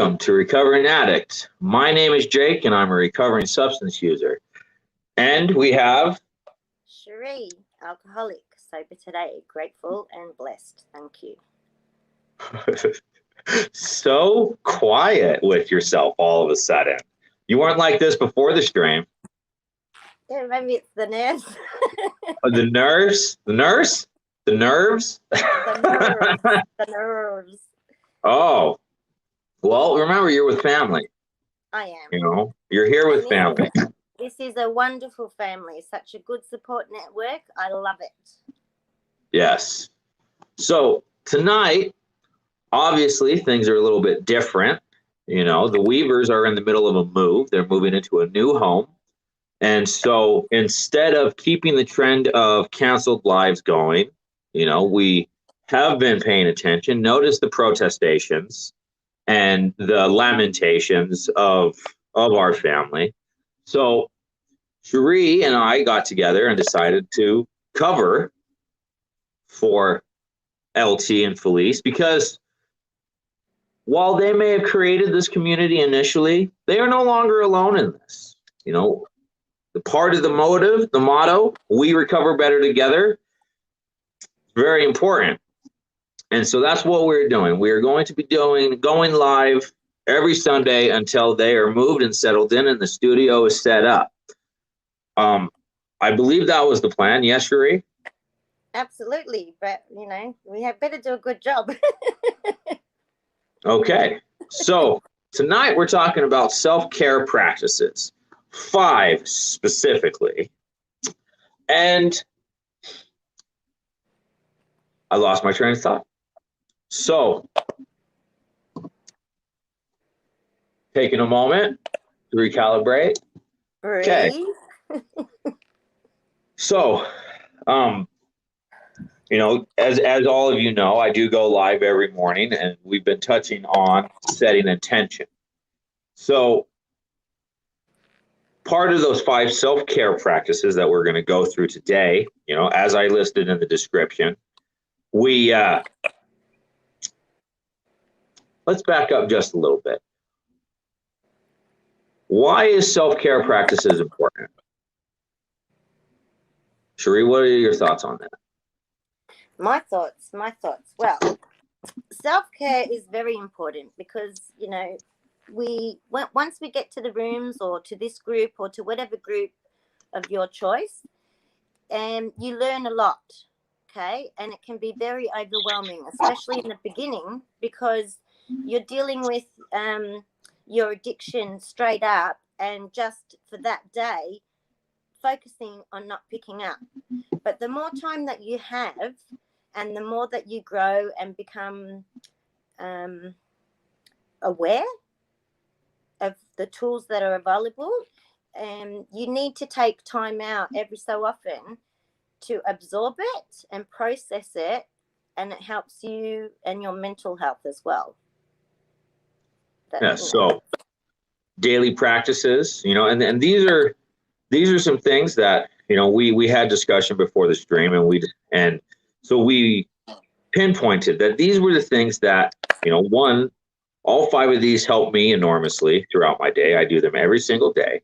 Welcome to Recovering Addict. My name is Jake, and I'm a recovering substance user. And we have... Sherie, alcoholic, sober today, grateful and blessed. Thank you. So quiet with yourself all of a sudden. You weren't like this before the stream. Yeah, maybe it's the nerves. The nerves? The nurse? The nerves? The nerves. Oh. Well, remember, you're with family. I am. You know, you're here with family. This is a wonderful family. Such a good support network. I love it. Yes. So tonight, obviously, things are a little bit different. You know, the Weavers are in the middle of a move. They're moving into a new home. And so instead of keeping the trend of canceled lives going, you know, we have been paying attention. Notice the protestations and the lamentations of our family. So Sherie and I got together and decided to cover for LT and Felice, because while they may have created this community initially, they are no longer alone in this. You know, the part of the motive, the motto, we recover better together, very important. And so that's what we're doing. We are going to be going live every Sunday until they are moved and settled in and the studio is set up. I believe that was the plan. Yes, Sherie? Absolutely. But, you know, we had better do a good job. Okay. So tonight we're talking about self-care practices, 5 specifically. And I lost my train of thought. So, taking a moment to recalibrate. Okay. So, you know, as all of you know, I do go live every morning, and we've been touching on setting intention. So, part of those 5 self-care practices that we're going to go through today, you know, as I listed in the description, we let's back up just a little bit. Why is self-care practices important? Sherie, what are your thoughts on that? My thoughts. Well, self-care is very important because, you know, once we get to the rooms or to this group or to whatever group of your choice, you learn a lot, okay? And it can be very overwhelming, especially in the beginning, because you're dealing with your addiction straight up and just for that day focusing on not picking up. But the more time that you have and the more that you grow and become aware of the tools that are available, you need to take time out every so often to absorb it and process it, and it helps you and your mental health as well. So daily practices, you know, and these are some things that, you know, we had discussion before the stream, and so we pinpointed that these were the things that, you know, one, all 5 of these help me enormously throughout my day. I do them every single day.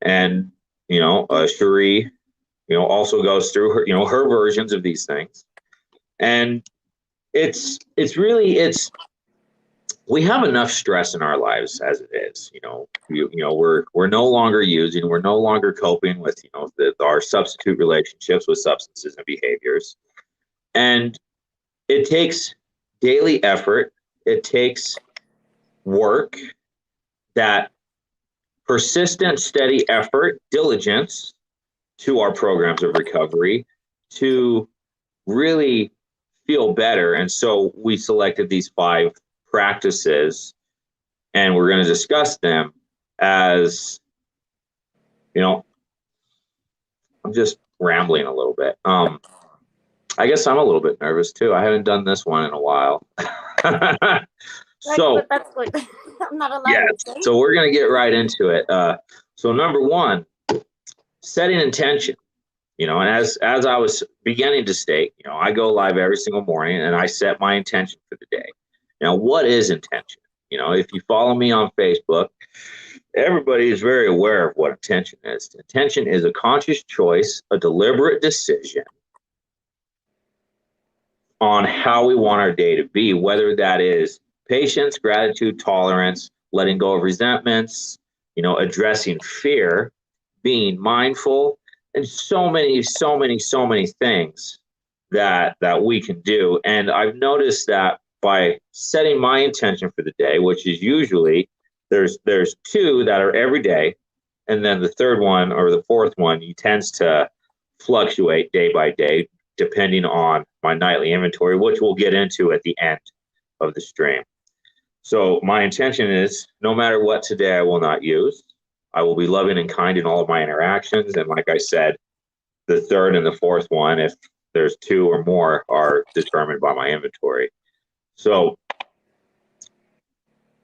And, you know, Sherie, you know, also goes through her, you know, her versions of these things. And it's we have enough stress in our lives as it is. You know, we're no longer using, we're no longer coping with, you know, our substitute relationships with substances and behaviors. And it takes daily effort. It takes work, that persistent, steady effort, diligence to our programs of recovery to really feel better. And so we selected these 5 practices, and we're going to discuss them as, you know, I'm just rambling a little bit. I guess I'm a little bit nervous too. I haven't done this one in a while. So that's good. I'm not alone. Yeah, so we're going to get right into it. So number 1, setting intention. You know, and as I was beginning to state, you know, I go live every single morning and I set my intention for the day. Now, what is intention? You know, if you follow me on Facebook, everybody is very aware of what intention is. Intention is a conscious choice, a deliberate decision on how we want our day to be, whether that is patience, gratitude, tolerance, letting go of resentments, you know, addressing fear, being mindful, and so many things that we can do. And I've noticed that by setting my intention for the day, which is usually there's two that are every day, and then the third one or the fourth one tends to fluctuate day by day depending on my nightly inventory, which we'll get into at the end of the stream. So my intention is, no matter what today I will not use, I will be loving and kind in all of my interactions. And like I said, the third and the fourth one, if there's two or more, are determined by my inventory. So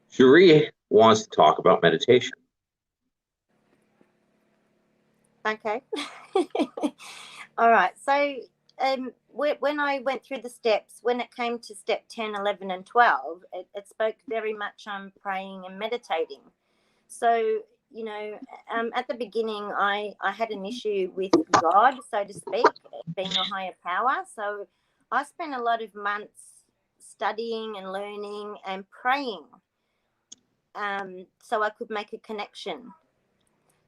Sherie wants to talk about meditation. Okay. All right. So when I went through the steps, when it came to step 10, 11, and 12, it spoke very much on praying and meditating. So, you know, at the beginning, I had an issue with God, so to speak, being a higher power. So I spent a lot of months studying and learning and praying so I could make a connection.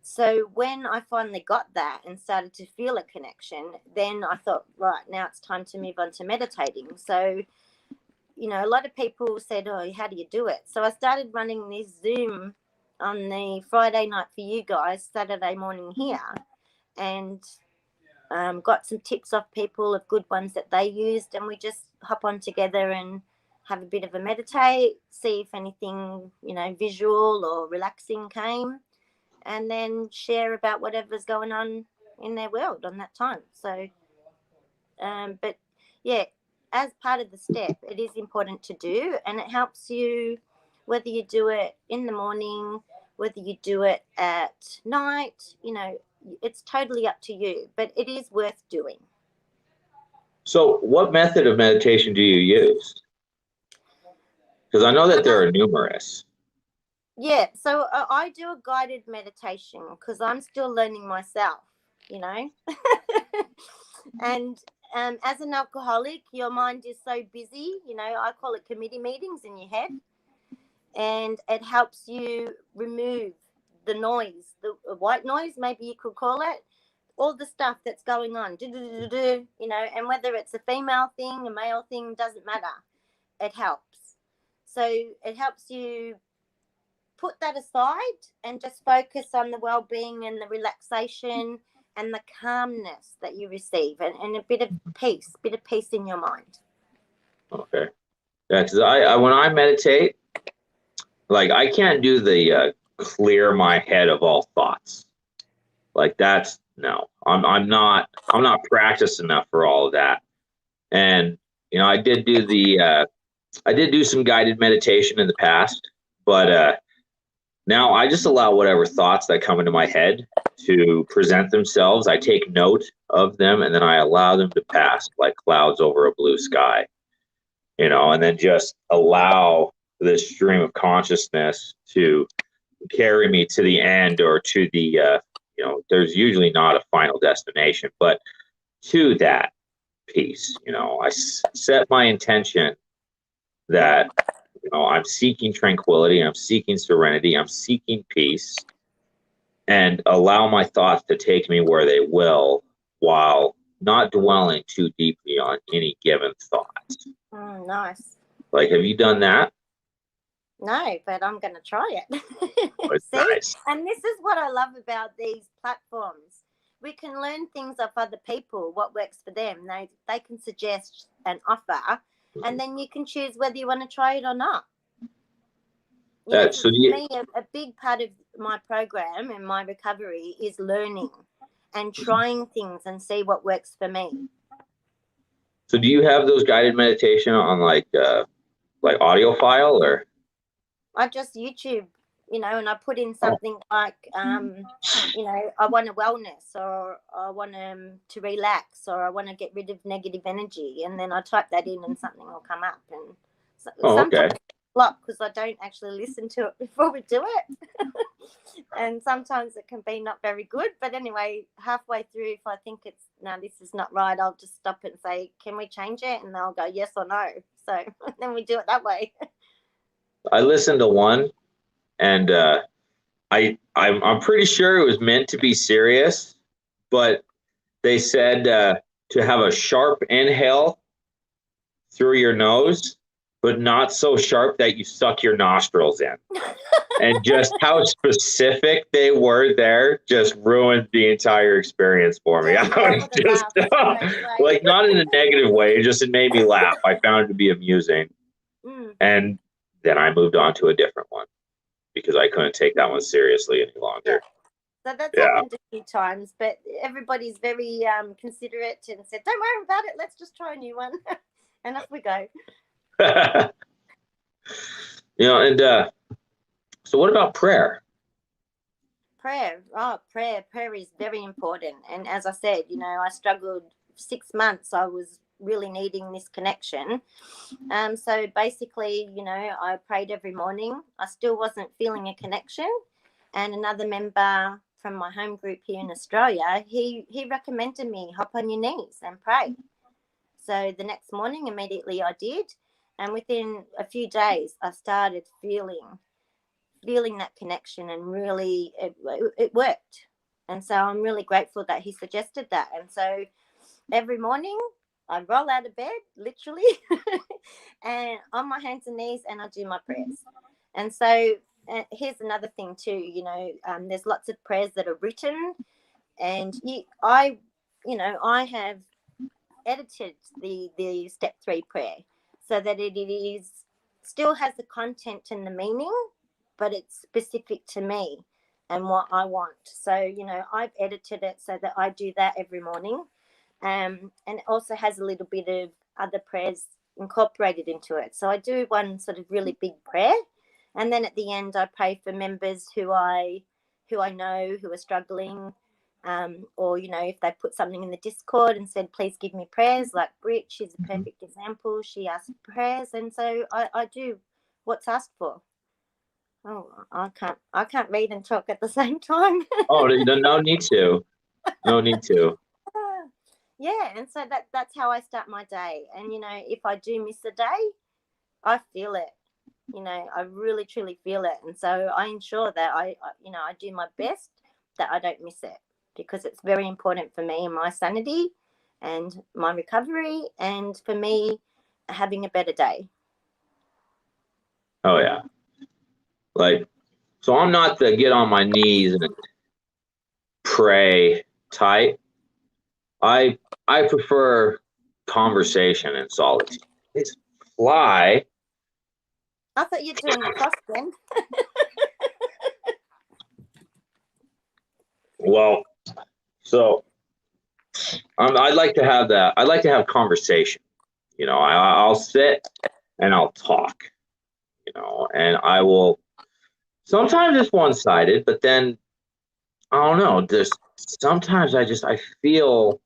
So when I finally got that and started to feel a connection, then I thought, right, now it's time to move on to meditating. So, you know, a lot of people said, oh, how do you do it? So I started running this Zoom on the Friday night for you guys, Saturday morning here, and got some tips off people of good ones that they used, and we just hop on together and have a bit of a meditate, see if anything, you know, visual or relaxing came, and then share about whatever's going on in their world on that time. So, but yeah, as part of the step, it is important to do, and it helps you whether you do it in the morning, whether you do it at night, you know, it's totally up to you, but it is worth doing. So what method of meditation do you use? Because I know that there are numerous. Yeah, so I do a guided meditation because I'm still learning myself, you know. And as an alcoholic, your mind is so busy, you know, I call it committee meetings in your head. And it helps you remove the noise, the white noise, maybe you could call it, all the stuff that's going on, you know, and whether it's a female thing, a male thing, doesn't matter. It helps. So it helps you put that aside and just focus on the well-being and the relaxation and the calmness that you receive, and a bit of peace in your mind. Okay. Yeah, because I when I meditate, like I can't do the clear my head of all thoughts. Like that's no, I'm not practiced enough for all of that. And you know, I did do some guided meditation in the past, but now I just allow whatever thoughts that come into my head to present themselves. I take note of them and then I allow them to pass like clouds over a blue sky, you know, and then just allow this stream of consciousness to carry me to the end or to the, you know, there's usually not a final destination, but to that peace. You know, I set my intention that, you know, I'm seeking tranquility, I'm seeking serenity, I'm seeking peace, and allow my thoughts to take me where they will while not dwelling too deeply on any given thoughts. Nice. Like, have you done that? No, but I'm going to try it. See? Nice. And this is what I love about these platforms. We can learn things off other people, what works for them. They can suggest an offer, and then you can choose whether you want to try it or not. For me, a big part of my program and my recovery is learning and trying things and see what works for me. So do you have those guided meditation on like audio file, or? I just YouTube, you know, and I put in something like, you know, I want a wellness, or I want to relax, or I want to get rid of negative energy. And then I type that in and something will come up. And okay. lot because I don't actually listen to it before we do it. And sometimes it can be not very good. But anyway, halfway through, if I think it's, no, this is not right, I'll just stop it and say, can we change it? And they'll go yes or no. So then we do it that way. I listened to one, and I'm pretty sure it was meant to be serious, but they said to have a sharp inhale through your nose, but not so sharp that you suck your nostrils in. And just how specific they were there just ruined the entire experience for me. Yeah, I was just like, not in a negative way, just it made me laugh. I found it to be amusing. And then I moved on to a different one because I couldn't take that one seriously any longer. So that's happened a few times, but everybody's very considerate and said, don't worry about it, let's just try a new one. And off we go. And so what about prayer? Prayer is very important. And as I said, I struggled 6 months. I was really needing this connection. So basically, I prayed every morning. I still wasn't feeling a connection. And another member from my home group here in Australia, he recommended me hop on your knees and pray. So the next morning, immediately I did. And within a few days, I started feeling that connection, and really it worked. And so I'm really grateful that he suggested that. And so every morning I roll out of bed, literally, and on my hands and knees, and I do my prayers. And so here's another thing too, there's lots of prayers that are written, and I have edited the step 3 prayer so that it still has the content and the meaning, but it's specific to me and what I want. So, I've edited it so that I do that every morning. And it also has a little bit of other prayers incorporated into it. So I do one sort of really big prayer. And then at the end, I pray for members who I know who are struggling. Or, if they put something in the Discord and said, please give me prayers, like Brit, she's a perfect example. She asked for prayers. And so I do what's asked for. Oh, I can't read and talk at the same time. Oh, no need to. No need to. Yeah, and so that's how I start my day. And, if I do miss a day, I feel it. I really, truly feel it. And so I ensure that I do my best that I don't miss it, because it's very important for me and my sanity and my recovery, and for me having a better day. Oh, yeah. So I'm not the get on my knees and pray type. I prefer conversation and solitude. It's fly. I thought you were doing the cross then. Well, so I'd like to have that. I'd like to have conversation. I'll sit and I'll talk. And I will. Sometimes it's one-sided, but then I don't know. Sometimes I feel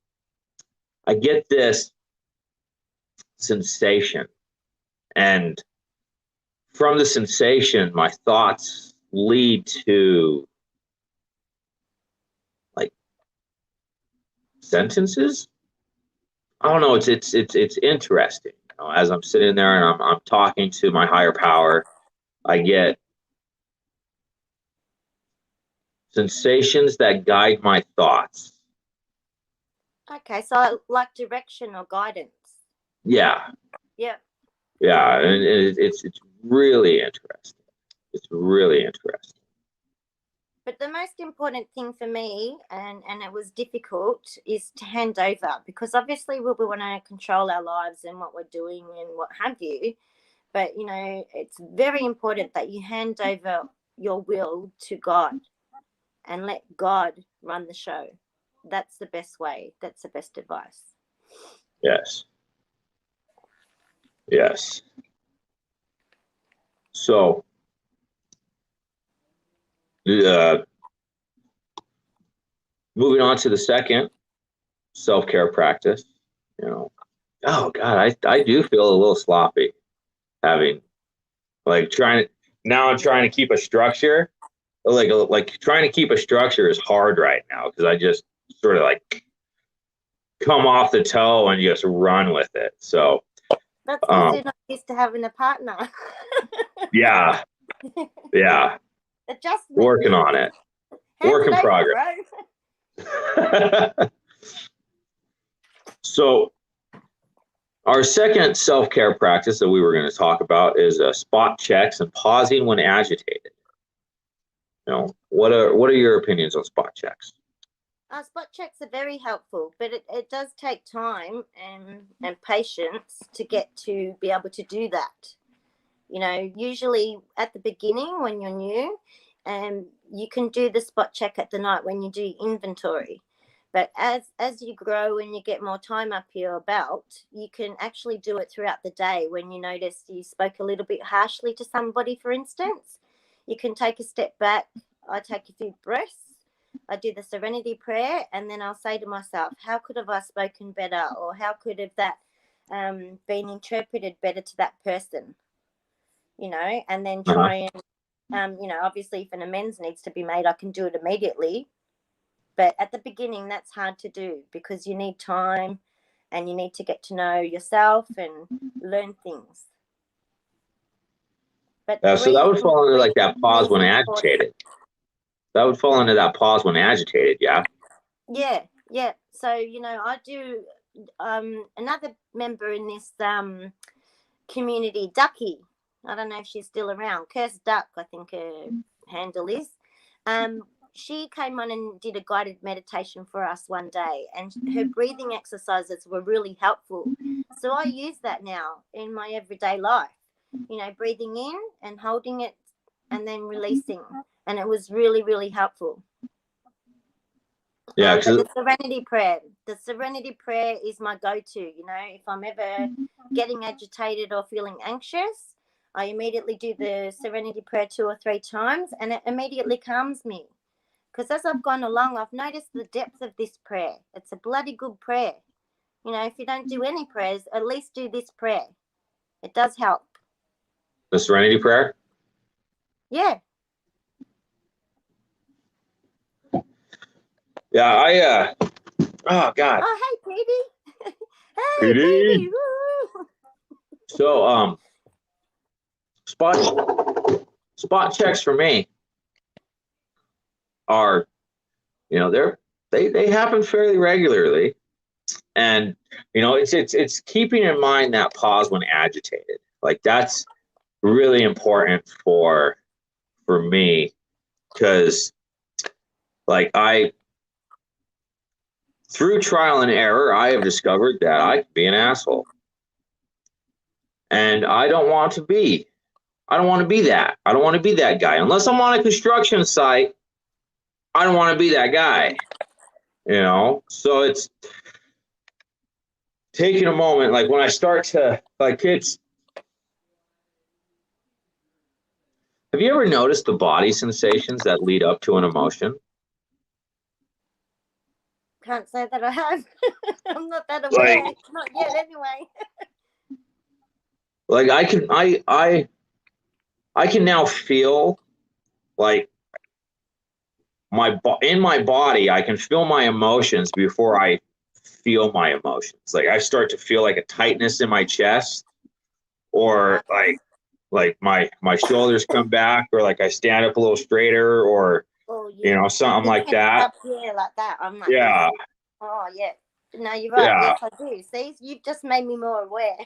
I get this sensation, and from the sensation, my thoughts lead to like sentences. I don't know. It's interesting. As I'm sitting there and I'm talking to my higher power, I get sensations that guide my thoughts. Okay, so like direction or guidance. Yeah. Yeah. Yeah, and it's really interesting. It's really interesting. But the most important thing for me, and it was difficult, is to hand over, because obviously we want to control our lives and what we're doing and what have you. But, it's very important that you hand over your will to God and let God run the show. That's the best way. That's the best advice. Yes. Yes. So, moving on to the second self-care practice, oh God, I do feel a little sloppy having Like now I'm trying to keep a structure. Like trying to keep a structure is hard right now because I just sort of like come off the toe and just run with it. So That's because you're not used to having a partner. yeah. Adjustment. Working on it. Work in progress. So our second self-care practice that we were going to talk about is spot checks and pausing when agitated. You know, what are your opinions on spot checks? Spot checks are very helpful, but it does take time and patience to get to be able to do that. You know, usually at the beginning when you're new, you can do the spot check at the night when you do inventory. But as you grow and you get more time up your belt, you can actually do it throughout the day. When you notice you spoke a little bit harshly to somebody, for instance, you can take a step back. I take a few breaths. I do the Serenity Prayer, and then I'll say to myself, how could have I spoken better, or how could have that been interpreted better to that person? You know, and then try and, you know, obviously if an amends needs to be made, I can do it immediately. But at the beginning, that's hard to do because you need time and you need to get to know yourself and learn things. But so that would fall under like that pause when agitated. That would fall into that pause when agitated, yeah? Yeah. So, you know, I do another member in this community, Ducky. I don't know if she's still around. Cursed Duck, I think her handle is. She came on and did a guided meditation for us one day, and her breathing exercises were really helpful. So I use that now in my everyday life, you know, breathing in and holding it and then releasing. And it was really, really helpful. Yeah. The Serenity Prayer. The Serenity Prayer is my go-to. You know, if I'm ever getting agitated or feeling anxious, I immediately do the Serenity Prayer 2 or 3 times, and it immediately calms me. Because as I've gone along, I've noticed the depth of this prayer. It's a bloody good prayer. You know, if you don't do any prayers, at least do this prayer. It does help. The Serenity Prayer? Yeah. Yeah, oh, God. Oh, hey, Petey. Hey, Petey. So, spot checks for me are, you know, they happen fairly regularly, and you know, it's keeping in mind that pause when agitated. Like that's really important for me, because like through trial and error, I have discovered that I can be an asshole, and I don't want to be that. I don't want to be that guy unless I'm on a construction site. I don't want to be that guy, you know? So it's taking a moment, like when I start to, like kids, have you ever noticed the body sensations that lead up to an emotion? Can't say that I have. I'm not that aware. Not yet, anyway. Like I can now feel like in my body, I can feel my emotions before I feel my emotions. Like I start to feel like a tightness in my chest, or like my shoulders come back, or like I stand up a little straighter, or you know, something like that. Up here like that. I'm like, yeah. Oh yeah. No, you're right. Yeah. Yes, I do. See, you've just made me more aware.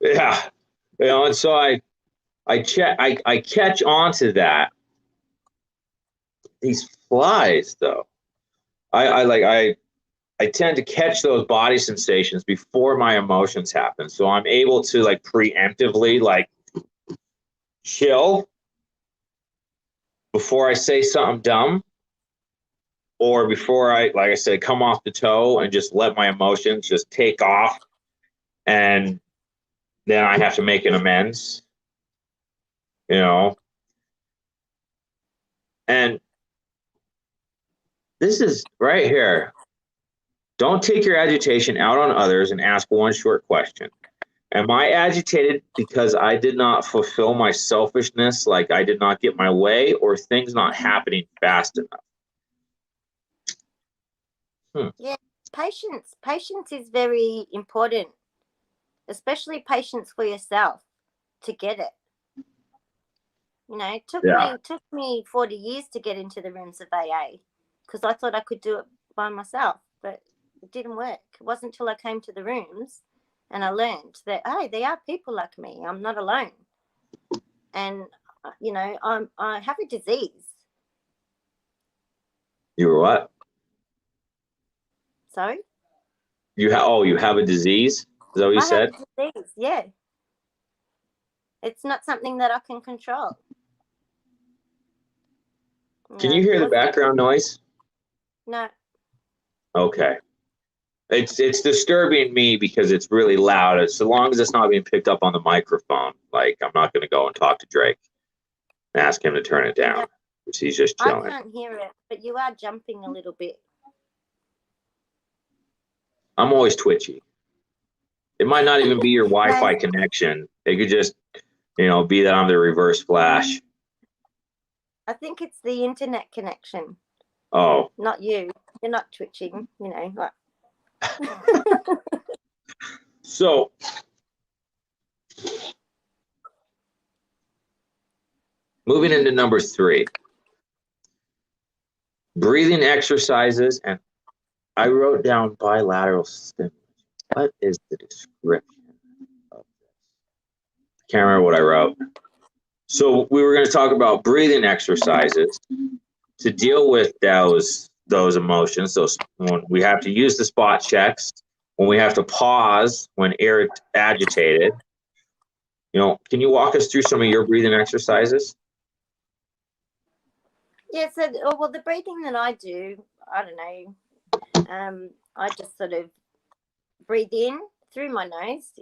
Yeah. You know, and so I catch on to that. These flies, though, I tend to catch those body sensations before my emotions happen, so I'm able to like preemptively like chill before I say something dumb, or before I, like I said, come off the toe and just let my emotions just take off, and then I have to make an amends, you know. And this is right here. Don't take your agitation out on others and ask one short question. Am I agitated because I did not fulfill my selfishness, like I did not get my way, or things not happening fast enough? Yeah, patience. Patience is very important, especially patience for yourself to get it. You know, it took me 40 years to get into the rooms of AA because I thought I could do it by myself, but it didn't work. It wasn't until I came to the rooms and I learned that, hey, there are people like me. I'm not alone. And, you know, I have a disease. You were what? Sorry? You have a disease? Is that what you said? I have a disease, yeah. It's not something that I can control. Can you hear the background noise? No. Okay. It's disturbing me because it's really loud. So long as it's not being picked up on the microphone, like I'm not going to go and talk to Drake and ask him to turn it down because he's just chilling. I can't hear it, but you are jumping a little bit. I'm always twitchy. It might not even be your Wi-Fi connection. It could just, be that I'm the reverse flash. I think it's the internet connection. Oh. Not you. You're not twitching, like. So, moving into number 3, breathing exercises, and I wrote down bilateral stimulation. What is the description of this? Can't remember what I wrote. So we were going to talk about breathing exercises to deal with those emotions. When we have to use the spot checks, when we have to pause when agitated. Can you walk us through some of your breathing exercises? Yeah, so the breathing that I do, I don't know. I just sort of breathe in through my nose,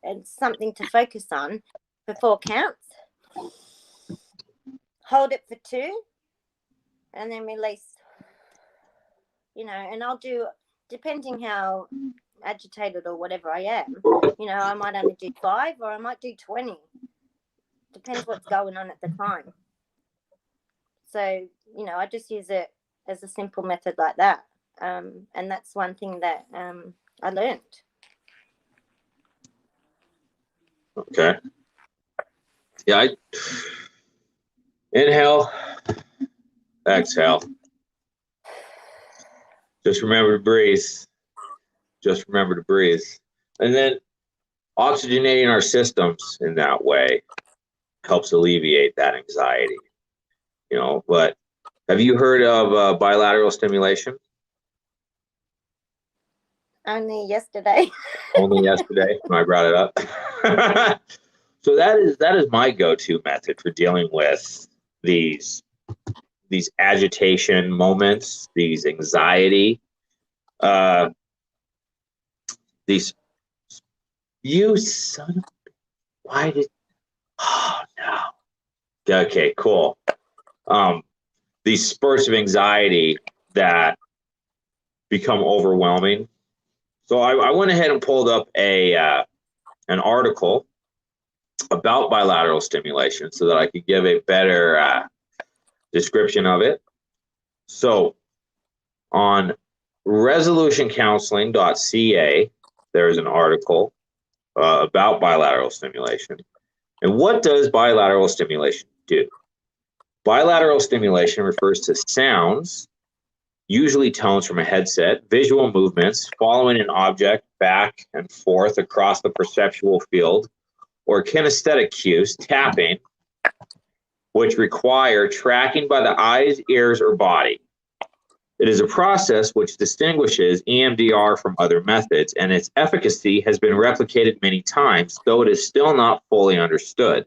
and something to focus on for 4 counts. Hold it for 2, and then release. And I'll do, depending how agitated or whatever I am, I might only do 5 or I might do 20. Depends what's going on at the time. So, I just use it as a simple method like that. And that's one thing that I learned. Okay. Yeah, I inhale, exhale. Just remember to breathe. Just remember to breathe. And then oxygenating our systems in that way helps alleviate that anxiety. But have you heard of bilateral stimulation? Only yesterday. Only yesterday when I brought it up. So that is my go-to method for dealing with these agitation moments, these anxiety, these. You son of. Why did? Oh no. Okay, cool. These spurts of anxiety that become overwhelming. So I went ahead and pulled up an article about bilateral stimulation so that I could give a better description of it. So on resolutioncounseling.ca, there's an article about bilateral stimulation. And what does bilateral stimulation do? Bilateral stimulation refers to sounds, usually tones from a headset, visual movements, following an object back and forth across the perceptual field, or kinesthetic cues, tapping, which require tracking by the eyes, ears, or body. It is a process which distinguishes EMDR from other methods, and its efficacy has been replicated many times, though it is still not fully understood.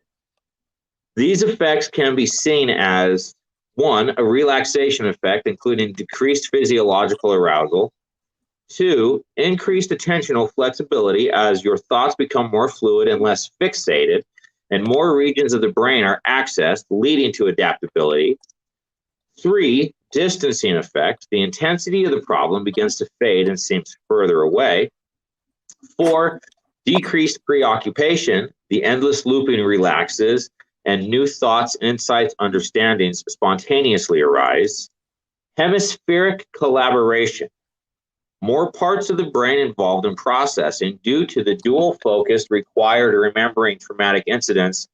These effects can be seen as 1, a relaxation effect, including decreased physiological arousal. 2, increased attentional flexibility as your thoughts become more fluid and less fixated, and more regions of the brain are accessed, leading to adaptability. 3, distancing effect. The intensity of the problem begins to fade and seems further away. 4, Decreased preoccupation, the endless looping relaxes, and new thoughts, insights, understandings spontaneously arise. Hemispheric collaboration, more parts of the brain involved in processing due to the dual focus required in remembering traumatic incidents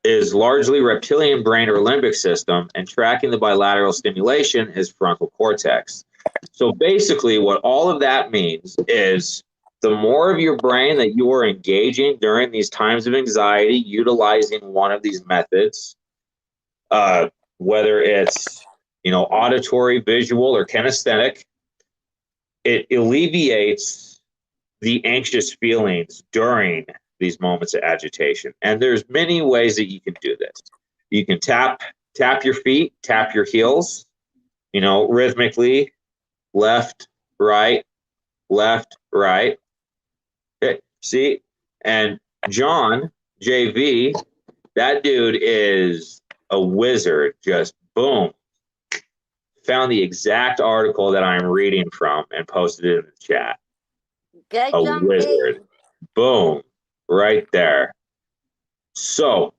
is largely reptilian brain or limbic system, and tracking the bilateral stimulation is frontal cortex. So basically what all of that means is the more of your brain that you are engaging during these times of anxiety, utilizing one of these methods, whether it's, auditory, visual, or kinesthetic, it alleviates the anxious feelings during these moments of agitation. And there's many ways that you can do this. You can tap your feet, tap your heels, rhythmically, left, right. Okay, see? And John, JV, that dude is a wizard. Just boom. Found the exact article that I'm reading from and posted it in the chat. Go, A John wizard. B. Boom. Right there. So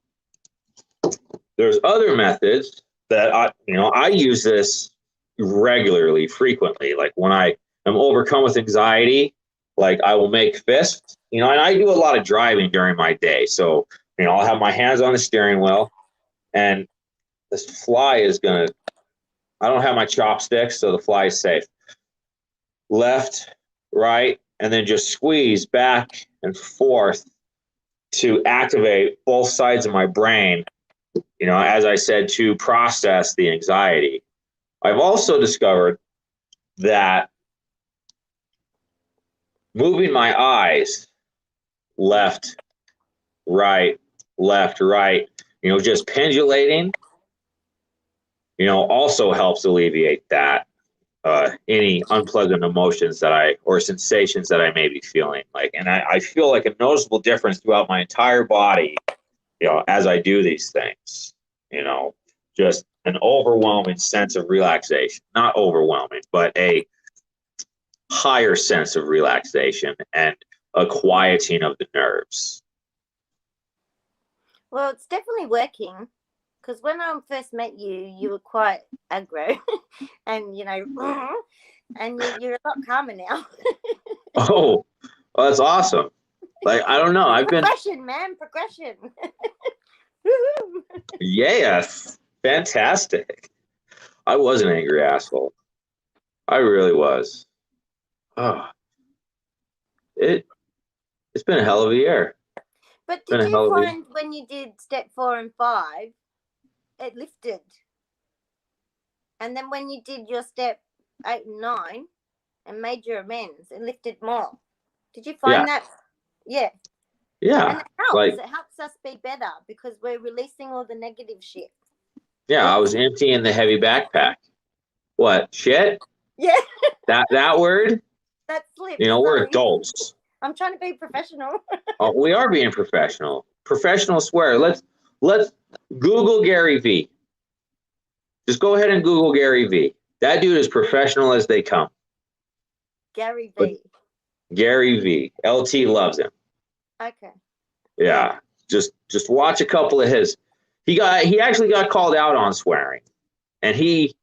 there's other methods that I use this regularly, frequently. Like when I am overcome with anxiety, like I will make fists, and I do a lot of driving during my day. So, I'll have my hands on the steering wheel, and this fly is I don't have my chopsticks, so the fly is safe. Left, right, and then just squeeze back and forth to activate both sides of my brain, as I said, to process the anxiety. I've also discovered that moving my eyes left, right, just pendulating, also helps alleviate that, any unpleasant emotions or sensations that I may be feeling. And I feel like a noticeable difference throughout my entire body, as I do these things, just an overwhelming sense of relaxation. Not overwhelming, but a higher sense of relaxation and a quieting of the nerves. Well, it's definitely working, because when I first met you, you were quite aggro and, and you're a lot calmer now. Oh, well, that's awesome. I don't know. Progression, man. Progression. Yes. Fantastic. I was an angry asshole. I really was. Oh, it's been a hell of a year. But did you find when you did step 4 and 5, it lifted? And then when you did your step 8 and 9 and made your amends, it lifted more. Did you find that? Yeah. Yeah. And it helps. It helps us be better because we're releasing all the negative shit. Yeah, I was emptying the heavy backpack. What? Shit? Yeah. That word? That slipped. We're adults. I'm trying to be professional. Oh, we are being professional. Professional swear. Let's Google Gary V. Just go ahead and Google Gary V. That dude is professional as they come. Gary V. Gary V. LT loves him. Okay. Yeah. Just watch a couple of his. He actually got called out on swearing. And he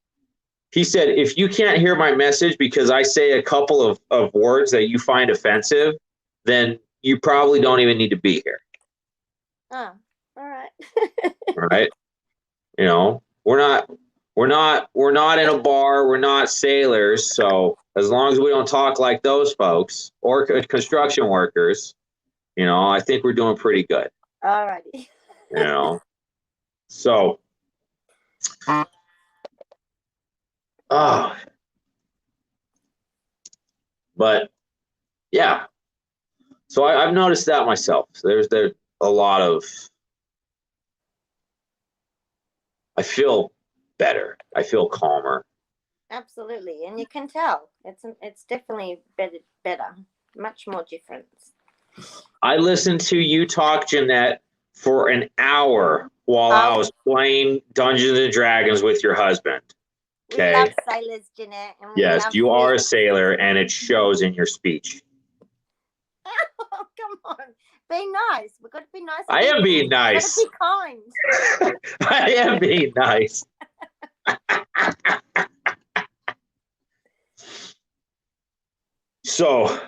said, if you can't hear my message because I say a couple of words that you find offensive, then you probably don't even need to be here. Oh, all right. All right. We're not in a bar. We're not sailors. So as long as we don't talk like those folks or construction workers, I think we're doing pretty good. All righty. So, but yeah. So I've noticed that myself. There's a lot of, I feel better. I feel calmer. Absolutely. And you can tell it's definitely better, much more difference. I listened to you talk, Jeanette, for an hour while I was playing Dungeons and Dragons with your husband. Okay. We love sailors, Jeanette. And yes, you are a sailor, and it shows in your speech. Come on, be nice. We've got to be nice. I am being nice. We've got to be kind. I am being nice. So,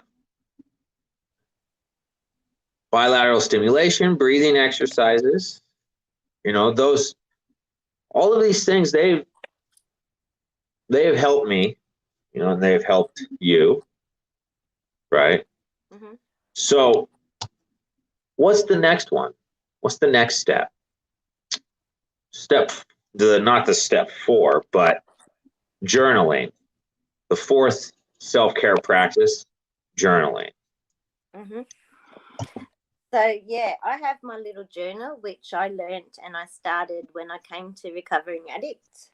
bilateral stimulation, breathing exercises, all of these things, they have helped me, and they have helped you, right? Mm-hmm. So, what's the next one? What's the next step? Not the step 4, but journaling. The 4th self-care practice, journaling. Mm-hmm. So, yeah, I have my little journal, which I learned and I started when I came to Recovering Addict.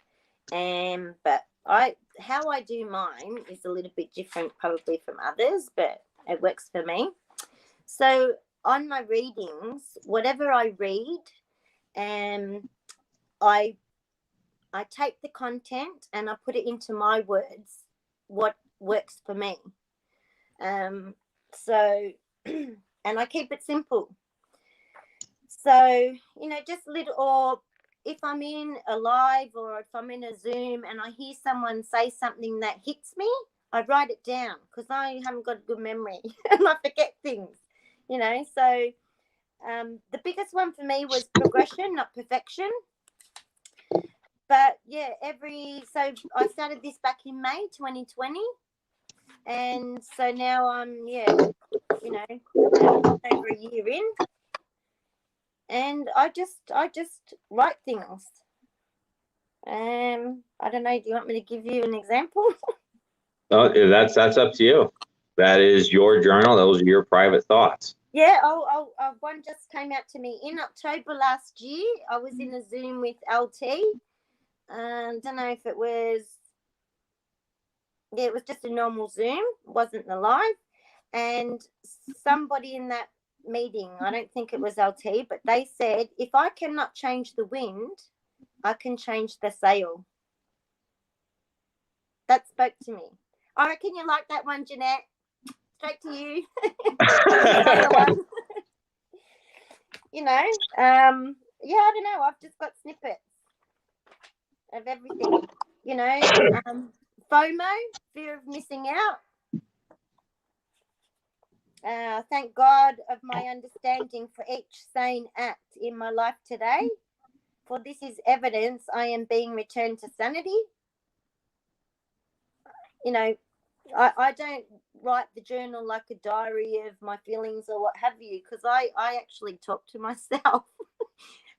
But how I do mine is a little bit different probably from others, but it works for me. So on my readings, whatever I read, I take the content and I put it into my words, what works for me. So, and I keep it simple. So, just little, or if I'm in a live or if I'm in a Zoom and I hear someone say something that hits me, I write it down because I haven't got a good memory and I forget things, So the biggest one for me was progression, not perfection. But yeah, so I started this back in May 2020. And so now I'm, over a year in. And I just write things. I don't know. Do you want me to give you an example? Oh, that's up to you. That is your journal. Those are your private thoughts. Yeah. One just came out to me in October last year. I was in a Zoom with LT. Don't know if it was. Yeah, it was just a normal Zoom. It wasn't the live. And somebody in that meeting, I don't think it was LT, but they said, if I cannot change the wind, I can change the sail. That spoke to me. I reckon you like that one, Jeanette. Straight to you. Yeah, I don't know. I've just got snippets of everything. FOMO, fear of missing out. Thank God of my understanding for each sane act in my life today. For this is evidence I am being returned to sanity. I don't write the journal like a diary of my feelings or what have you, because I actually talk to myself.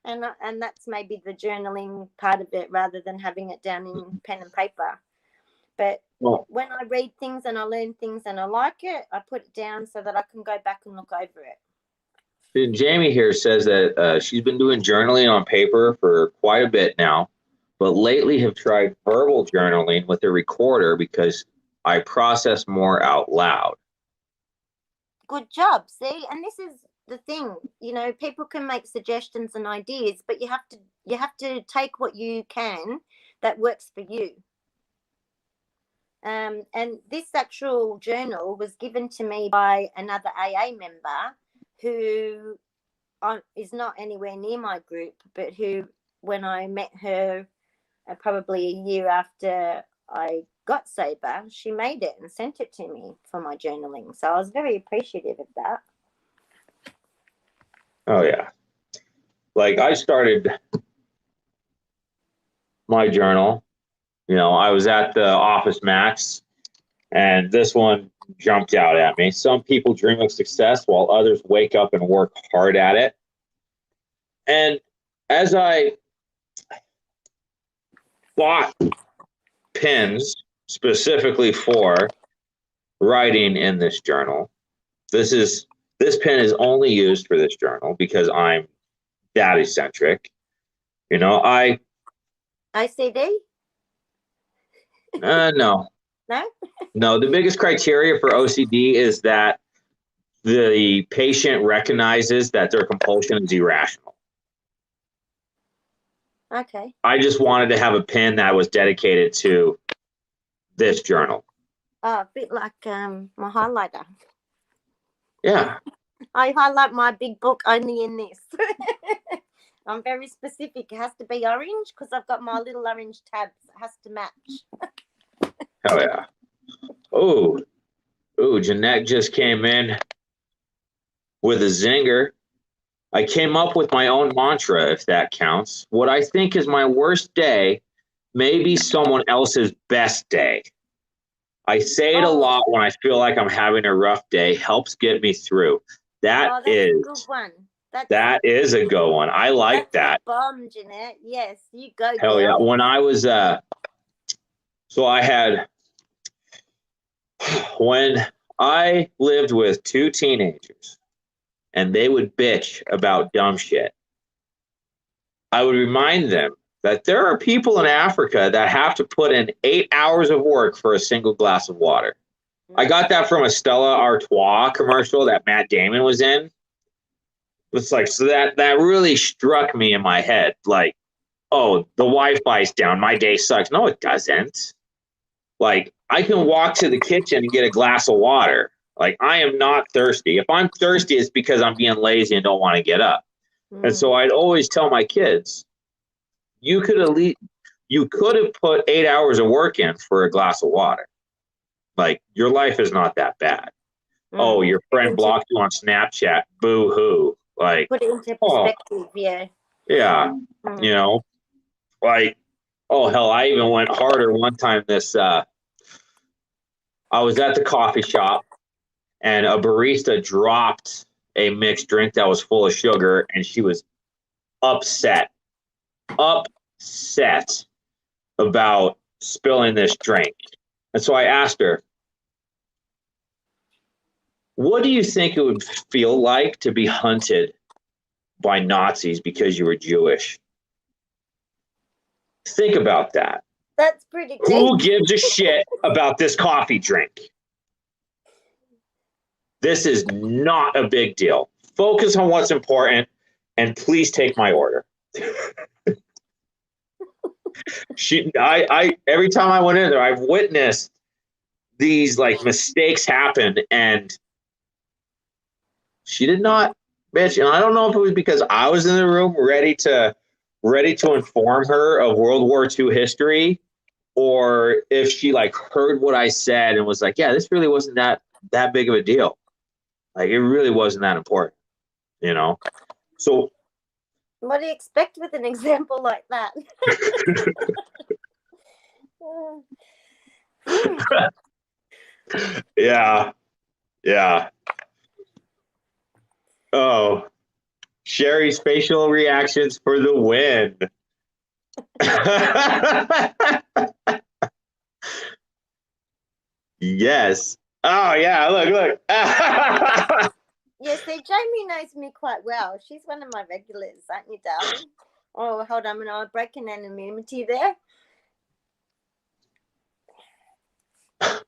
and that's maybe the journaling part of it rather than having it down in pen and paper. But when I read things and I learn things and I like it, I put it down so that I can go back and look over it. Jamie here says that she's been doing journaling on paper for quite a bit now, but lately have tried verbal journaling with a recorder because I process more out loud. Good job. See, and this is the thing, people can make suggestions and ideas, but you have to take what you can that works for you. And this actual journal was given to me by another AA member who is not anywhere near my group, but who, when I met her probably a year after I got sober, she made it and sent it to me for my journaling. So I was very appreciative of that. Oh, yeah. Like I started my journal, I was at the Office Max and this one jumped out at me. Some people dream of success while others wake up and work hard at it. And as I bought pens specifically for writing in this journal, this pen is only used for this journal because I'm that eccentric. OCD? No. No? No, the biggest criteria for OCD is that the patient recognizes that their compulsion is irrational. Okay. I just wanted to have a pen that was dedicated to this journal. A bit like my highlighter. Yeah. I highlight my big book only in this. I'm very specific. It has to be orange because I've got my little orange tabs. It has to match. Hell yeah. Oh, Jeanette just came in with a zinger. I came up with my own mantra, if that counts. What I think is my worst day may be someone else's best day. I say it a lot when I feel like I'm having a rough day. Helps get me through. That's a good one. That is a good one. I like that. Bomb, Jeanette. Yes, you go. Hell girl. Yeah. When I was when I lived with two teenagers and they would bitch about dumb shit, I would remind them that there are people in Africa that have to put in 8 hours of work for a single glass of water. I got that from a Stella Artois commercial that Matt Damon was in. It's like, so that really struck me in my head. Like, oh, the Wi-Fi's down. My day sucks. No, it doesn't. Like, I can walk to the kitchen and get a glass of water. Like, I am not thirsty. If I'm thirsty, it's because I'm being lazy and don't want to get up. And so I'd always tell my kids, you could have put 8 hours of work in for a glass of water. Like, your life is not that bad. Oh, your friend blocked you on Snapchat. Boo hoo. Like, put it into perspective, yeah. Yeah. You know, like, oh hell, I even went harder one time. I was at the coffee shop and a barista dropped a mixed drink that was full of sugar, and she was upset about spilling this drink. And so I asked her, what do you think it would feel like to be hunted by Nazis because you were Jewish? Think about that. That's pretty deep. Who gives a shit about this coffee drink? This is not a big deal. Focus on what's important, and please take my order. Every time I went in there, I've witnessed these like mistakes happen, and she did not bitch. And I don't know if it was because I was in the room ready to inform her of World War II history, or if she like heard what I said and was like, yeah, this really wasn't that big of a deal. Like, it really wasn't that important, you know? So what do you expect with an example like that? Yeah. Oh, Sherry's facial reactions for the win. Yes. Oh, yeah, look. Yes, see, Jamie knows me quite well. She's one of my regulars, aren't you, darling? Oh, hold on, I'll break an anonymity there. No.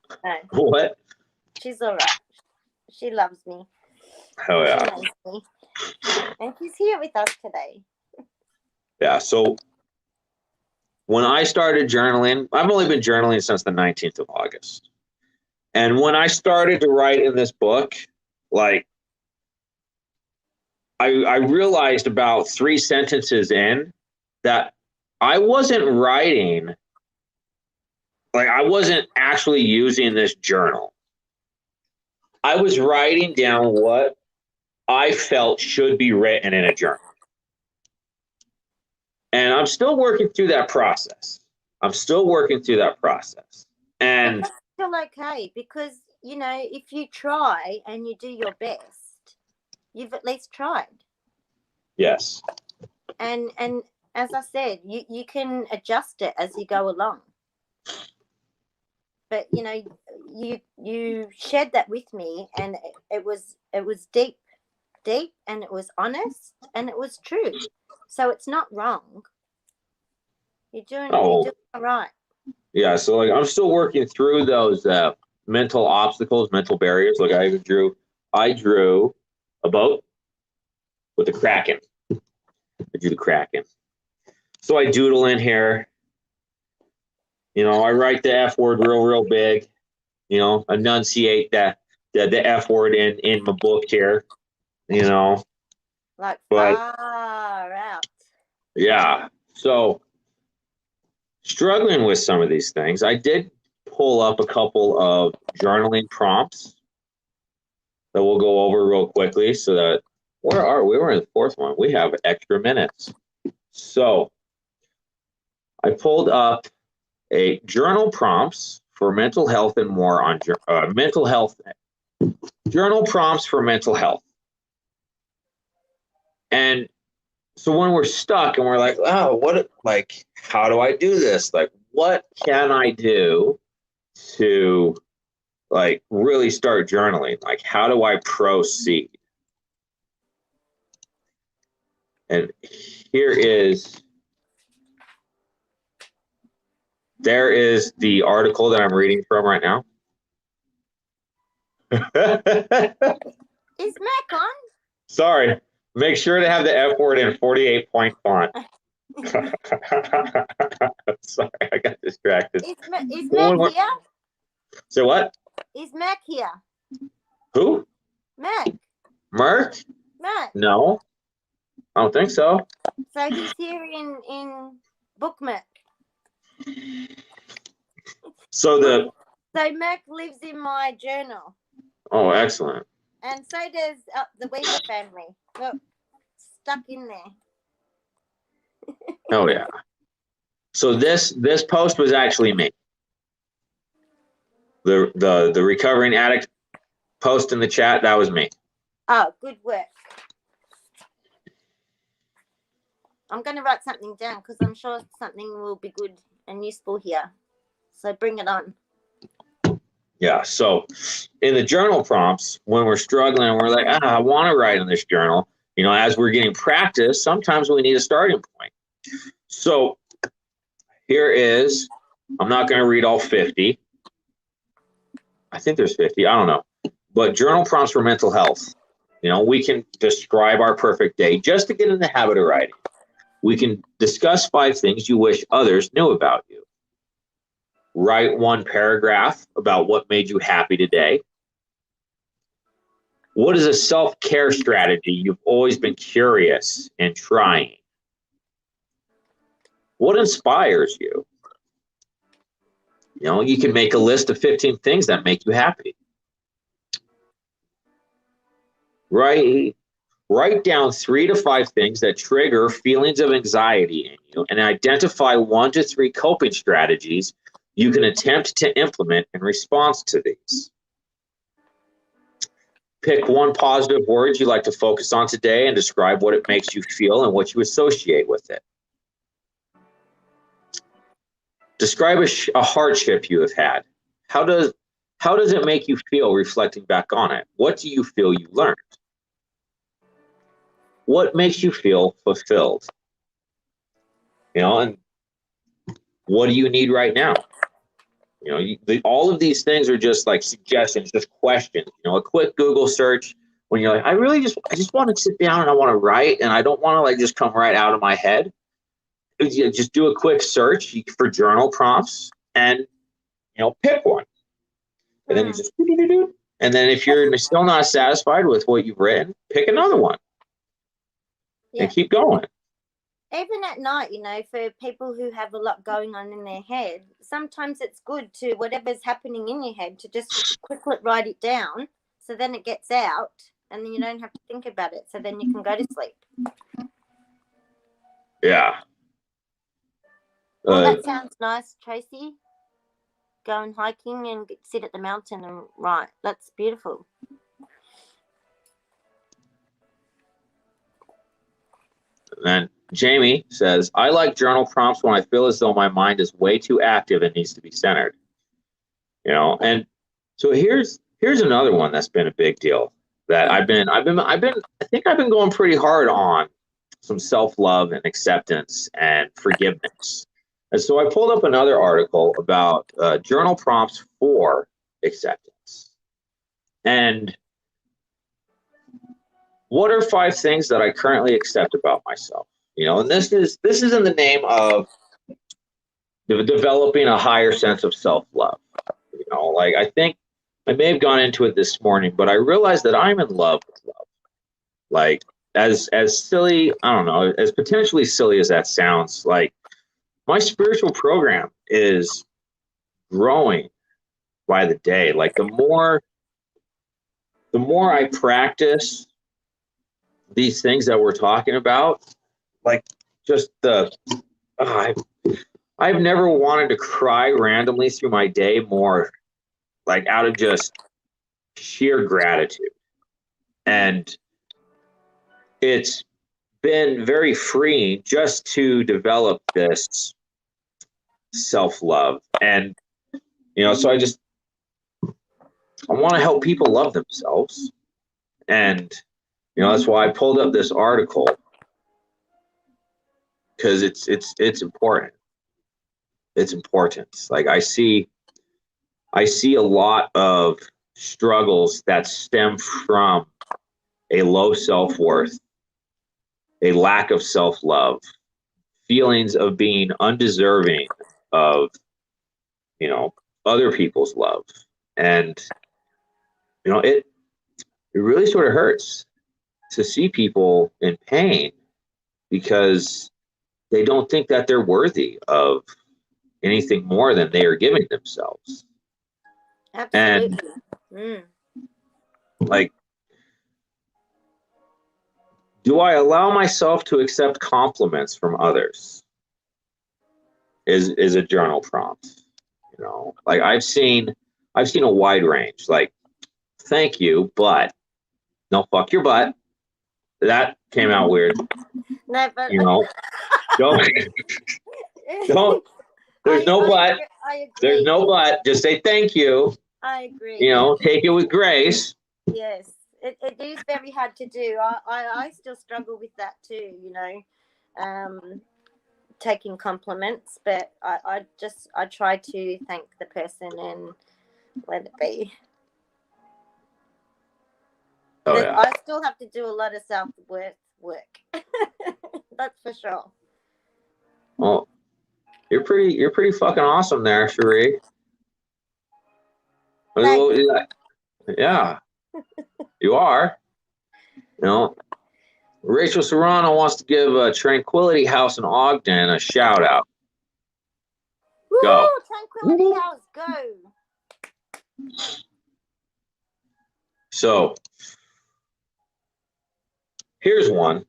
What? She's all right. She loves me. Oh, yeah. She knows me. And she's here with us today. Yeah, so when I started journaling, I've only been journaling since the 19th of August. And when I started to write in this book, like, I realized about 3 sentences in that I wasn't writing, like, I wasn't actually using this journal. I was writing down what I felt should be written in a journal. And I'm still working through that process. And That's still okay, because, you know, if you try and you do your best, you've at least tried. Yes. And as I said, you can adjust it as you go along. But, you know, you shared that with me, and it was deep, and it was honest, and it was true. So it's not wrong. You're doing all right. Yeah, so like I'm still working through those mental obstacles, mental barriers. Like I drew a boat with a kraken. I drew the kraken. So I doodle in here. You know, I write the F word real big. You know, enunciate the F word in my book here. you know, Like but far out. yeah. So struggling with some of these things, I did pull up a couple of journaling prompts that we'll go over real quickly so that where are we? We're in the fourth one. We have extra minutes. So I pulled up a journal prompts for mental health and more on mental health. Journal prompts for mental health. And so when we're stuck and we're like, oh, how do I do this? Like, what can I do to like really start journaling? Like, how do I proceed? And there is the article that I'm reading from right now. Is Mac on? Sorry. Make sure to have the F word in 48-point font. Sorry, I got distracted. Is Mac here? So what? Is Mac here? Who? Mac. Merc? Mac. No, I don't think so. So he's here in Bookmark. So Mac lives in my journal. Oh, excellent. And so does the Weaver family. Look, stuck in there. Oh yeah. So this post was actually me. The recovering addict post in the chat, that was me. Oh, good work. I'm going to write something down because I'm sure something will be good and useful here. So bring it on. Yeah. So in the journal prompts, when we're struggling, we're like, I want to write in this journal. You know, as we're getting practice, sometimes we need a starting point. So here is, I'm not going to read all 50. I think there's 50. I don't know. But journal prompts for mental health. You know, we can describe our perfect day just to get in the habit of writing. We can discuss 5 things you wish others knew about you. Write 1 paragraph about what made you happy today. What is a self-care strategy you've always been curious and trying? What inspires you? You know, you can make a list of 15 things that make you happy. Write down 3 to 5 things that trigger feelings of anxiety in you and identify 1 to 3 coping strategies you can attempt to implement in response to these. Pick 1 positive word you'd like to focus on today and describe what it makes you feel and what you associate with it. Describe a hardship you have had. How does it make you feel reflecting back on it? What do you feel you learned? What makes you feel fulfilled? You know, and what do you need right now? You know, all of these things are just like suggestions, just questions. You know, a quick Google search when you're like, I just want to sit down and I want to write and I don't want to like just come right out of my head. You just do a quick search for journal prompts and, you know, pick one. And then you just, and then if you're still not satisfied with what you've written, pick another one. Yeah. And keep going. Even at night, you know, for people who have a lot going on in their head, sometimes it's good to, whatever's happening in your head, to just quickly write it down so then it gets out and then you don't have to think about it. So then you can go to sleep. Yeah. Well, that sounds nice, Tracy. Going hiking and sit at the mountain and write. That's beautiful. And Jamie says, I like journal prompts when I feel as though my mind is way too active and needs to be centered. You know, and so here's another one that's been a big deal that I think I've been going pretty hard on some self-love and acceptance and forgiveness. And so I pulled up another article about journal prompts for acceptance. And what are 5 things that I currently accept about myself? You know, and this is in the name of developing a higher sense of self-love. You know, like I think I may have gone into it this morning, but I realized that I'm in love with love. Like, as silly, I don't know, as potentially silly as that sounds, like, my spiritual program is growing by the day. Like, the more I practice these things that we're talking about, like, just I've never wanted to cry randomly through my day more, like, out of just sheer gratitude. And it's been very freeing just to develop this self-love. And, so I want to help people love themselves. And, that's why I pulled up this article, because it's important. It's important. Like, I see a lot of struggles that stem from a low self-worth, a lack of self-love, feelings of being undeserving of, other people's love. And, it really sort of hurts to see people in pain because they don't think that they're worthy of anything more than they are giving themselves. Absolutely. And like, do I allow myself to accept compliments from others? Is a journal prompt. Like, I've seen a wide range. Like, thank you, but no, fuck your butt. That came out weird. Never. Don't. There's no but. I agree. There's no but. Just say thank you. I agree. Take it with grace. Yes, it is very hard to do. I still struggle with that too. Taking compliments, but I try to thank the person and let it be. Oh, yeah. I still have to do a lot of self-worth work. That's for sure. Well, you're pretty fucking awesome there, Sherie. Yeah, you are. Rachel Serrano wants to give Tranquility House in Ogden a shout out. Woo! Go. Tranquility House, go. So, here's one.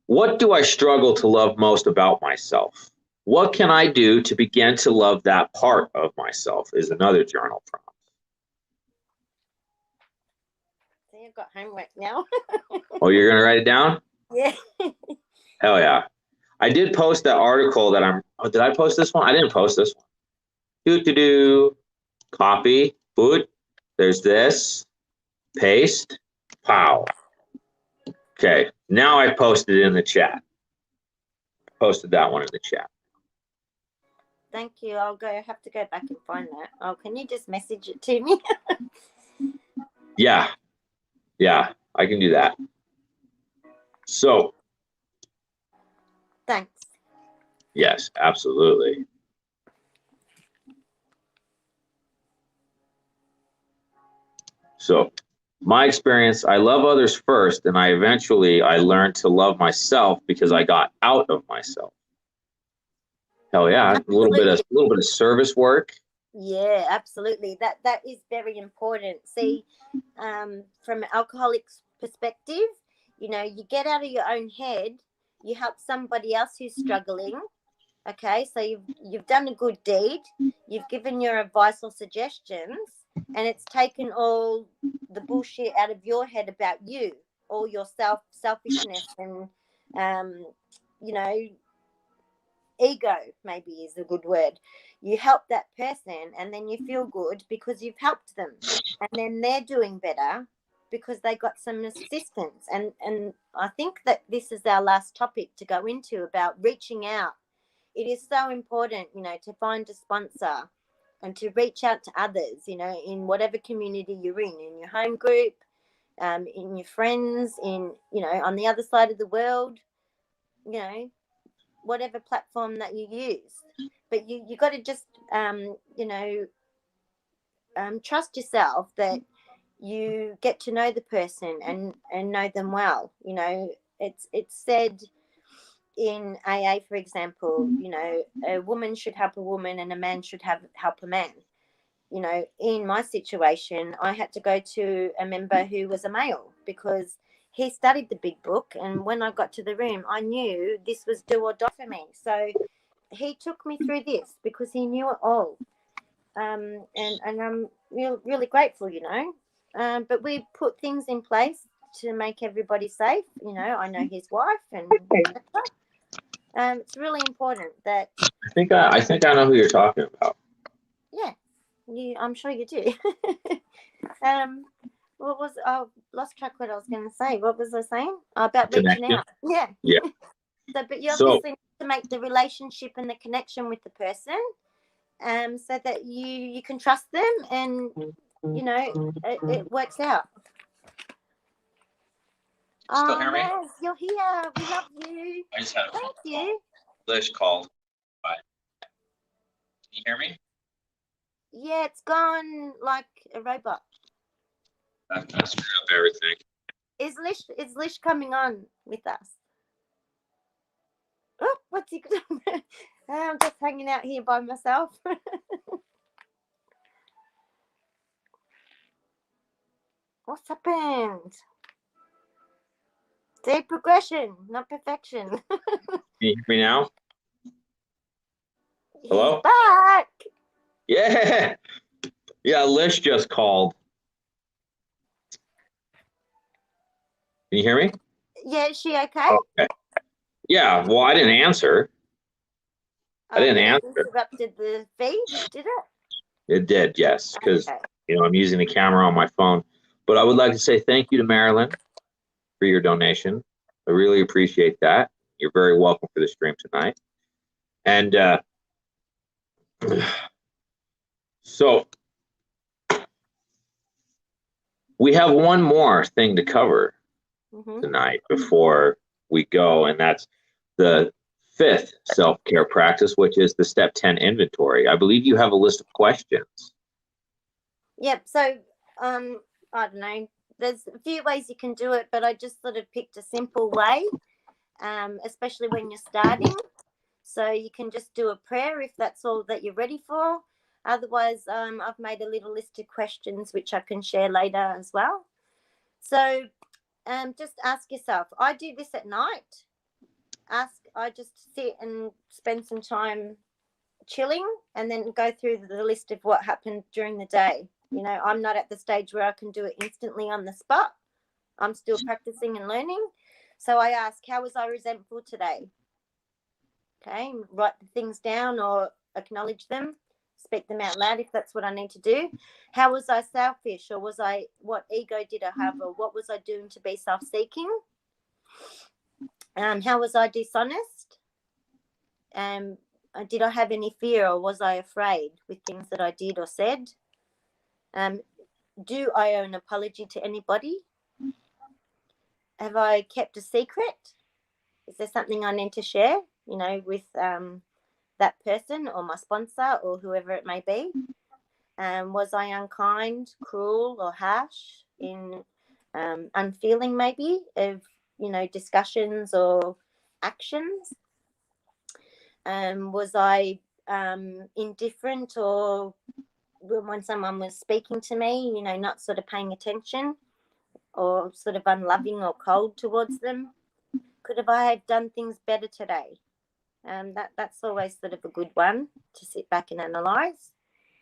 What do I struggle to love most about myself? What can I do to begin to love that part of myself? Is another journal prompt. See, I've got homework now. Oh, you're going to write it down? Yeah. Hell yeah. I did post that article that did I post this one? I didn't post this one. Copy. Boot. There's this. Paste. Pow. Okay. Now I posted it in the chat. Posted that one in the chat. Thank you. I'll have to go back and find that. Oh, can you just message it to me? Yeah, I can do that. So, thanks. Yes, absolutely. So, my experience, I love others first, and I learned to love myself because I got out of myself. Hell yeah, Absolutely. a little bit of service work. Yeah, absolutely. That is very important. See, from an alcoholic's perspective, you get out of your own head, you help somebody else who's struggling. Okay, so you've done a good deed, you've given your advice or suggestions, and it's taken all the bullshit out of your head about you, all your selfishness and ego maybe is a good word. You help that person and then you feel good because you've helped them, and then they're doing better because they got some assistance. And I think that this is our last topic to go into about reaching out. It is so important, to find a sponsor and to reach out to others, in whatever community you're in your home group, in your friends, on the other side of the world, whatever platform that you use. But you got to just, trust yourself that you get to know the person and know them well. You know, it's said in AA, for example, you know, a woman should help a woman and a man should help a man. You know, in my situation, I had to go to a member who was a male because he studied the big book, and when I got to the room, I knew this was do or die for me. So he took me through this because he knew it all. And I'm really grateful, you know. But we put things in place to make everybody safe. You know, I know his wife, and it's really important that. I think I know who you're talking about. Yeah, I'm sure you do. What was I lost track what I was going to say? What was I saying about Connection. reaching out? Yeah. Yeah. So, but you obviously need to make the relationship and the connection with the person, so that you can trust them, and you know it works out. Still hear me? Yes, you're here. We love you. I just had a Thank you. Lish called. Bye. Can you hear me? Yeah, it's gone like a robot. That screwed up everything. Is Lish coming on with us? Oh, what's he doing? I'm just hanging out here by myself. What's happened? Say progression, not perfection. Can you hear me now? He's Hello? back. Yeah. Yeah, Lish just called. Can you hear me? Yeah, is she okay? Okay. Yeah, well, I didn't answer. I didn't answer. It interrupted the feed, did it? It did, yes, because Okay. you know I'm using the camera on my phone. But I would like to say thank you to Marilyn for your donation. I really appreciate that. You're very welcome for the stream tonight. And so we have one more thing to cover tonight before we go, and that's the fifth self-care practice, which is the Step 10 inventory. I believe you have a list of questions. Yep. So, I don't know. There's a few ways you can do it, but I just sort of picked a simple way, especially when you're starting. So you can just do a prayer if that's all that you're ready for. Otherwise, I've made a little list of questions which I can share later as well. So just ask yourself. I do this at night. I just sit and spend some time chilling and then go through the list of what happened during the day. You know, I'm not at the stage where I can do it instantly on the spot. I'm still practicing and learning. So I ask, how was I resentful today? Okay, write the things down or acknowledge them, speak them out loud if that's what I need to do. How was I selfish, or what ego did I have, or what was I doing to be self-seeking? How was I dishonest? Did I have any fear, or was I afraid with things that I did or said? Do I owe an apology to anybody? Have I kept a secret? Is there something I need to share, you know, with that person or my sponsor or whoever it may be? Was I unkind, cruel, or harsh in unfeeling maybe of, you know, discussions or actions? Was I indifferent, or when someone was speaking to me, you know, not sort of paying attention, or sort of unloving or cold towards them? Could have I done things better today? That's always sort of a good one to sit back and analyse.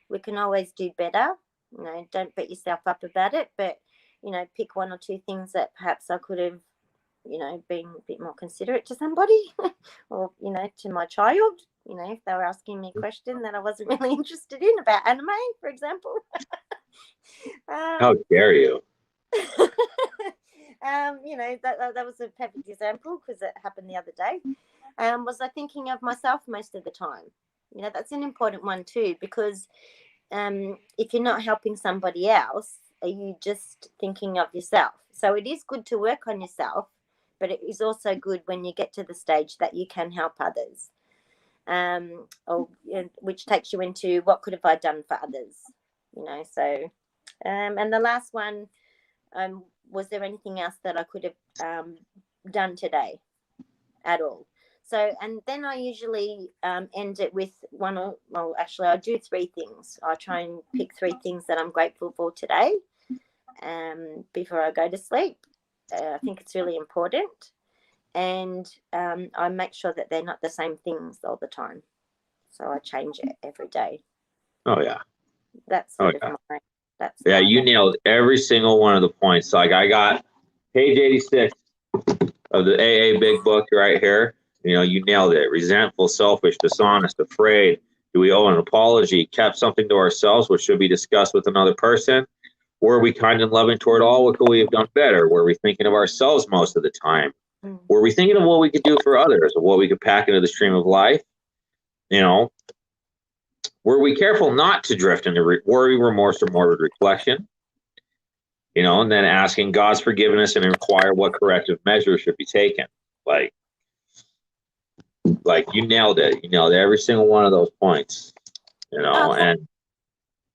We can always do better. You know, don't beat yourself up about it, but, you know, pick one or two things that perhaps I could have, you know, been a bit more considerate to somebody or, you know, to my child, you know, if they were asking me a question that I wasn't really interested in about anime, for example. How dare you? You know, that was a perfect example because it happened the other day. Was I thinking of myself most of the time? You know, that's an important one too, because if you're not helping somebody else, are you just thinking of yourself? So it is good to work on yourself, but it is also good when you get to the stage that you can help others, which takes you into what could have I done for others? You know, so And the last one, was there anything else that I could have done today at all? So, and then I usually end it with actually I do 3 things. I try and pick 3 things that I'm grateful for today before I go to sleep. I think it's really important. And I make sure that they're not the same things all the time. So I change it every day. Oh, yeah. That's sort of my... Yeah, you nailed every single one of the points. Like I got page 86 of the AA Big Book right here. You know, you nailed it. Resentful, selfish, dishonest, afraid. Do we owe an apology? Kept something to ourselves which should be discussed with another person? Were we kind and loving toward all? What could we have done better? Were we thinking of ourselves most of the time? Were we thinking of what we could do for others, or what we could pack into the stream of life? You know, were we careful not to drift into worry, remorse, or morbid reflection? You know, and then asking God's forgiveness and inquire what corrective measures should be taken. Like you nailed it. You nailed every single one of those points. You know, and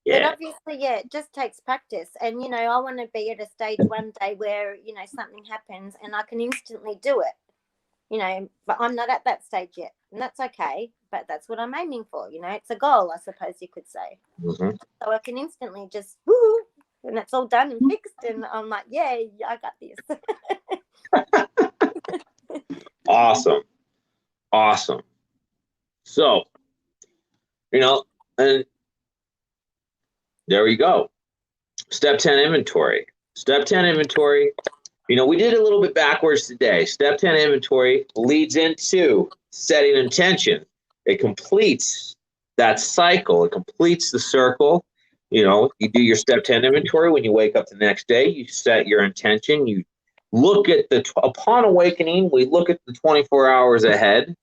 But obviously, it just takes practice. And, you know, I want to be at a stage one day where, you know, something happens and I can instantly do it. You know, but I'm not at that stage yet. And that's okay. But that's what I'm aiming for. You know, it's a goal, I suppose you could say. Mm-hmm. So I can instantly just, woo, and it's all done and fixed. And I'm like, yeah, I got this. Awesome. So, you know, and there we go. Step 10 inventory. Step 10 inventory. You know, we did a little bit backwards today. Step 10 inventory leads into setting intention. It completes that cycle. It completes the circle. You know, you do your step 10 inventory when you wake up the next day. You set your intention. You look at upon awakening, we look at the 24 hours ahead,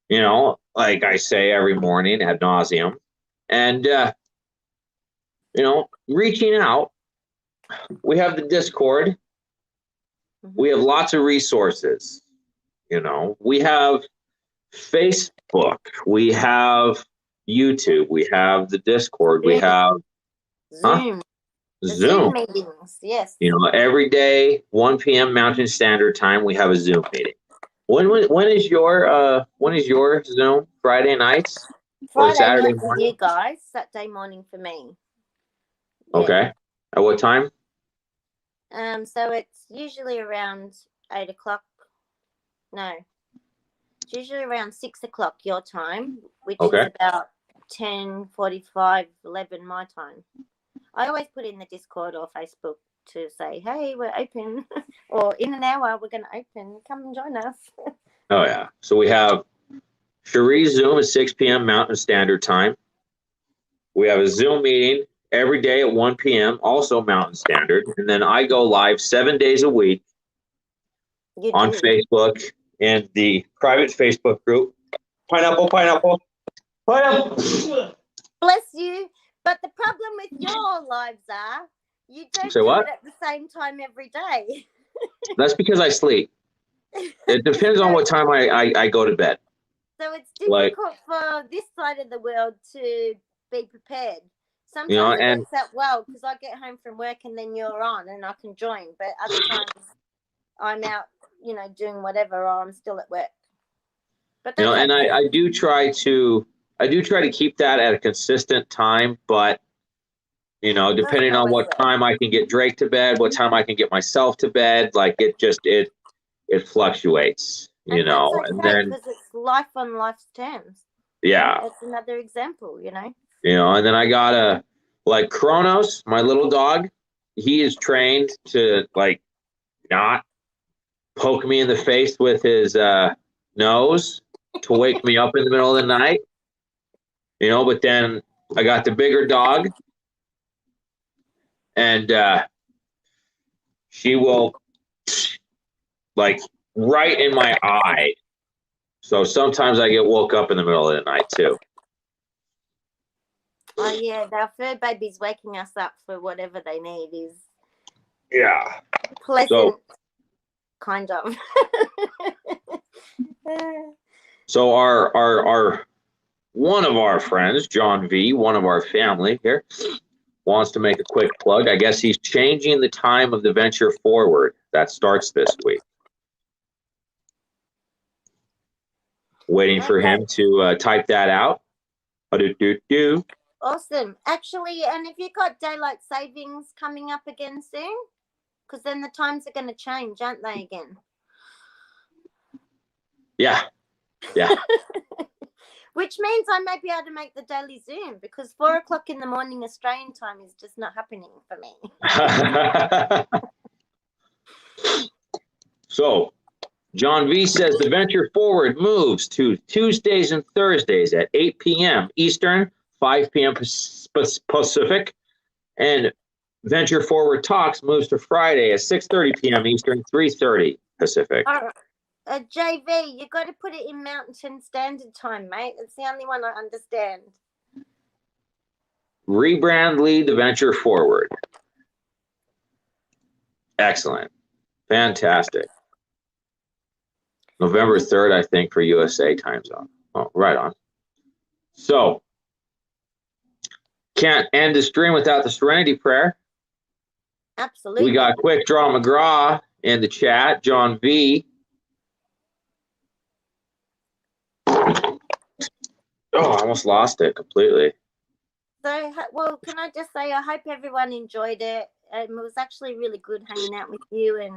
you know, like I say every morning ad nauseum. And, you know, reaching out, we have the Discord. We have lots of resources. You know, we have Facebook. We have YouTube. We have the Discord. We have Zoom. Zoom meetings. Yes. You know, every day, 1 p.m. Mountain Standard Time, we have a Zoom meeting. When is your Zoom? Friday nights? Friday Saturday night for you guys. Saturday morning for me. Yeah. Okay. At what time? So it's usually around 8 o'clock. No. It's usually around 6 o'clock your time, which is about 10:45, 11 my time. I always put in the Discord or Facebook to say, hey, we're open. Or in an hour, we're going to open. Come and join us. Oh, yeah. So we have Sherie Zoom at 6 p.m. Mountain Standard Time. We have a Zoom meeting every day at 1 p.m., also Mountain Standard. And then I go live 7 days a week on Facebook and the private Facebook group. Pineapple. Bless you. But the problem with your lives are you don't do it at the same time every day. That's because I sleep. It depends on what time I go to bed. So it's difficult for this side of the world to be prepared. Sometimes it works out well because I get home from work and then you're on and I can join. But other times I'm out, you know, doing whatever, or I'm still at work. But you know, and I do try to keep that at a consistent time, but you know, depending on what time I can get Drake to bed, what time I can get myself to bed, like it fluctuates, you know. That's okay, and then because it's life on life's terms. Yeah. That's another example, you know. You know, and then I got like Kronos, my little dog, he is trained to like not poke me in the face with his nose to wake me up in the middle of the night. You know, but then I got the bigger dog, and she will like right in my eye. So sometimes I get woke up in the middle of the night too. Oh yeah, our fur babies waking us up for whatever they need is pleasant, kind of. So our one of our friends, John V, one of our family here, wants to make a quick plug. I guess he's changing the time of the Venture Forward. That starts this week. Waiting for him to type that out. Awesome. Actually, and if you've got daylight savings coming up again soon, because then the times are going to change, aren't they, again? Yeah. Which means I may be able to make the daily Zoom, because 4 o'clock in the morning Australian time is just not happening for me. So, John V says the Venture Forward moves to Tuesdays and Thursdays at 8 p.m. Eastern, 5 p.m. Pacific, and Venture Forward Talks moves to Friday at 6:30 p.m. Eastern, 3:30 Pacific. JV, you got to put it in Mountain Standard Time, mate. It's the only one I understand. Rebrand, lead the Venture Forward. Excellent. Fantastic. November 3rd, I think, for USA time zone. Oh, right on. So, can't end the stream without the Serenity Prayer. Absolutely. We got Quick Draw McGraw in the chat. John V. Oh, I almost lost it completely. So, well, can I just say I hope everyone enjoyed it. It was actually really good hanging out with you and,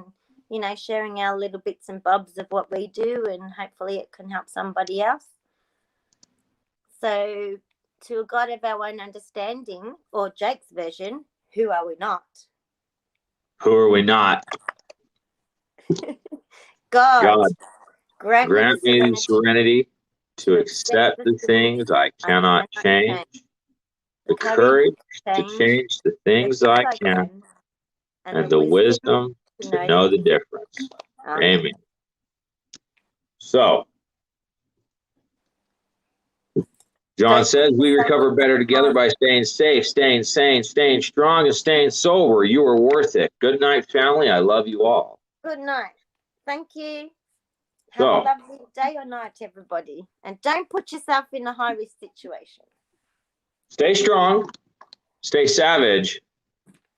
you know, sharing our little bits and bobs of what we do, and hopefully it can help somebody else. So, to a God of our own understanding, or Jake's version, who are we not? Who are we not? God, grant me the serenity to accept the things I cannot change, the courage to change the things I can, and the wisdom to know the difference. Amen. So, John says, we recover better together by staying safe, staying sane, staying strong, and staying sober. You are worth it. Good night, family. I love you all. Good night. Thank you. Have a lovely day or night, everybody. And don't put yourself in a high-risk situation. Stay strong. Stay savage.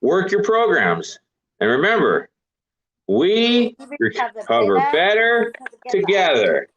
Work your programs. And remember, we recover better together.